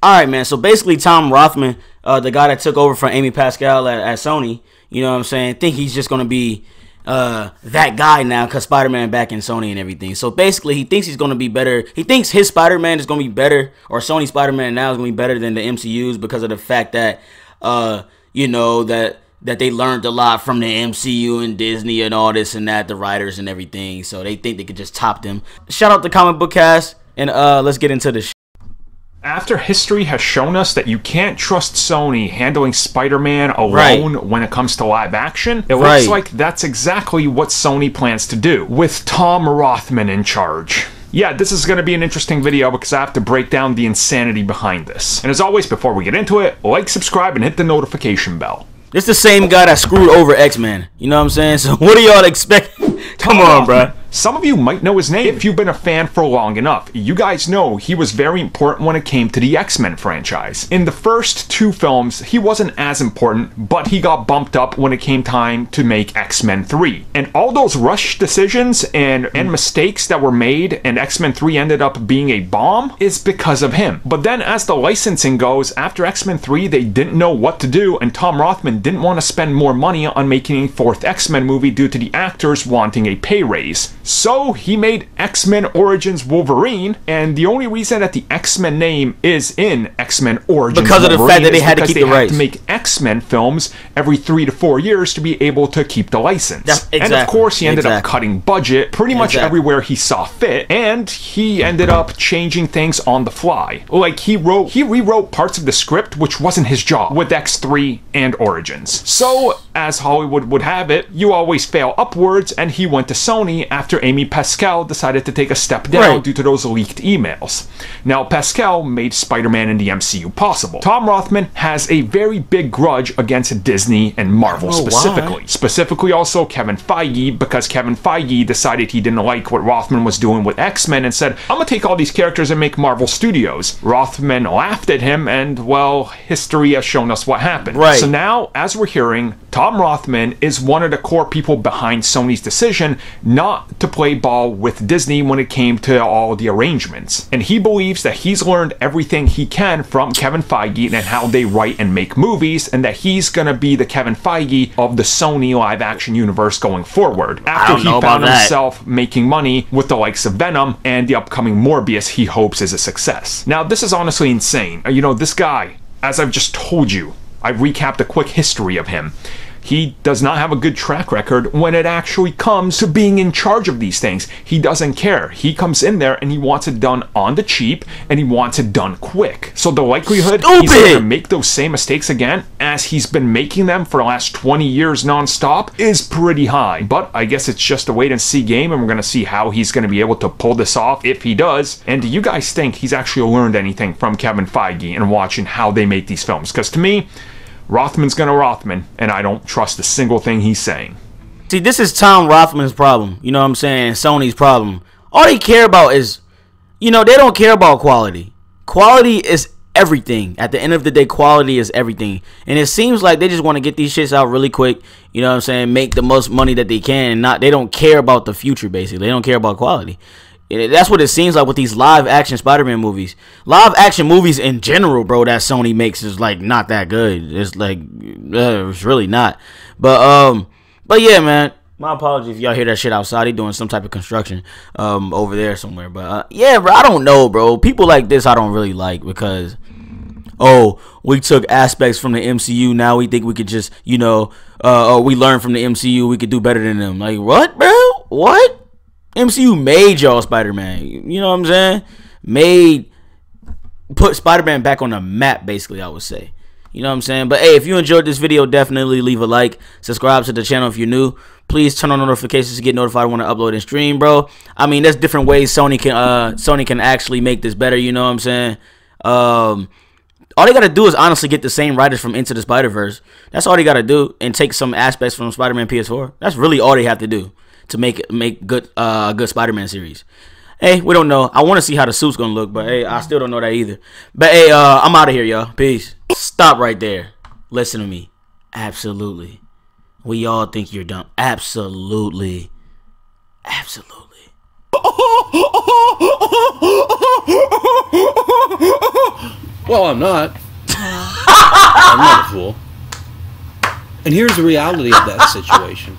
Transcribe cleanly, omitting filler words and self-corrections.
Alright, man, so basically Tom Rothman, the guy that took over from Amy Pascal at Sony, you know what I'm saying, think he's just going to be that guy now because Spider-Man back in Sony and everything. So basically he thinks he's going to be better. He thinks his Spider-Man is going to be better, or Sony Spider-Man now is going to be better than the MCU's because of the fact that, you know, that they learned a lot from the MCU and Disney and all this and that, the writers and everything. So they think they could just top them. Shout out to Comic Book Cast, and let's get into the After history has shown us that you can't trust Sony handling Spider-Man alone when it comes to live action, it looks like that's exactly what Sony plans to do, with Tom Rothman in charge. Yeah, this is going to be an interesting video because I have to break down the insanity behind this. And as always, before we get into it, like, subscribe, and hit the notification bell. This the same guy that screwed over X-Men. You know what I'm saying? So what do y'all expect? Come on, bro. Some of you might know his name if you've been a fan for long enough. You guys know he was very important when it came to the X-Men franchise. In the first 2 films, he wasn't as important, but he got bumped up when it came time to make X-Men 3. And all those rush decisions and mistakes that were made and X-Men 3 ended up being a bomb is because of him. But then as the licensing goes, after X-Men 3, they didn't know what to do, and Tom Rothman didn't want to spend more money on making a 4th X-Men movie due to the actors wanting a pay raise. So he made X-Men Origins Wolverine, and the only reason that the X-Men name is in X-Men Origins because of the fact that they had to keep the rights. They had to make X-Men films every 3 to 4 years to be able to keep the lilicense. And of course he ended up cutting budget pretty much everywhere he saw fit, and he ended up changing things on the fly. Like he rewrote parts of the script which wasn't his job with X3 and Origins. So as Hollywood would have it, you always fail upwards, and he went to Sony after Amy Pascal decided to take a step down due to those leaked emails. Now, Pascal made Spider-Man in the MCU possible. Tom Rothman has a very big grudge against Disney and Marvel specifically. Specifically also Kevin Feige, because Kevin Feige decided he didn't like what Rothman was doing with X-Men and said, I'm gonna take all these characters and make Marvel Studios. Rothman laughed at him, and well, history has shown us what happened. So now, as we're hearing, Tom Rothman is one of the core people behind Sony's decision not to play ball with Disney when it came to all the arrangements. And he believes that he's learned everything he can from Kevin Feige and how they write and make movies, and that he's gonna be the Kevin Feige of the Sony live action universe going forward. After he found himself making money with the likes of Venom and the upcoming Morbius he hopes is a success. Now, this is honestly insane. You know, this guy, as I've just told you, I recapped a quick history of him. He does not have a good track record when it actually comes to being in charge of these things. He doesn't care. He comes in there and he wants it done on the cheap, and he wants it done quick. So the likelihood he's going to make those same mistakes again, as he's been making them for the last 20 years non-stop, is pretty high. But I guess it's just a wait-and-see game, and we're going to see how he's going to be able to pull this off, if he does. And do you guys think he's actually learned anything from Kevin Feige and watching how they make these films? Because to me, Rothman's gonna Rothman, and I don't trust a single thing he's saying. See, this is Tom Rothman's problem. You know what I'm saying? Sony's problem. All they care about is, you know, they don't care about quality. Quality is everything. At the end of the day, quality is everything. And it seems like they just want to get these shits out really quick. You know what I'm saying? Make the most money that they can. They don't care about the future, basically. They don't care about quality. That's what it seems like with these live action Spider-Man movies. Live action movies in general, bro, that Sony makes is like not that good. It's like it's really not. But yeah, man. My apologies if y'all hear that shit outside. They doing some type of construction over there somewhere. But yeah, bro, I don't know, bro. People like this I don't really like, because we took aspects from the MCU. Now we think we could just, you know, we learned from the MCU. We could do better than them. Like, what, bro? What? MCU made y'all Spider-Man. You know what I'm saying? Put Spider-Man back on the map, basically, I would say. You know what I'm saying? But hey, if you enjoyed this video, definitely leave a like. Subscribe to the channel if you're new. Please turn on notifications to get notified when I upload and stream, bro. I mean, there's different ways Sony can actually make this better. You know what I'm saying? All they gotta do is honestly get the same writers from Into the Spider-Verse. That's all they gotta do, and take some aspects from Spider-Man PS4. That's really all they have to do to make good a good Spider-Man series. Hey, we don't know. I want to see how the suit's gonna look, but hey, I still don't know that either. But hey, I'm out of here, y'all. Peace. Stop right there. Listen to me. Absolutely. We all think you're dumb. Absolutely. Absolutely. Well, I'm not. I'm not a fool. And here's the reality of that situation.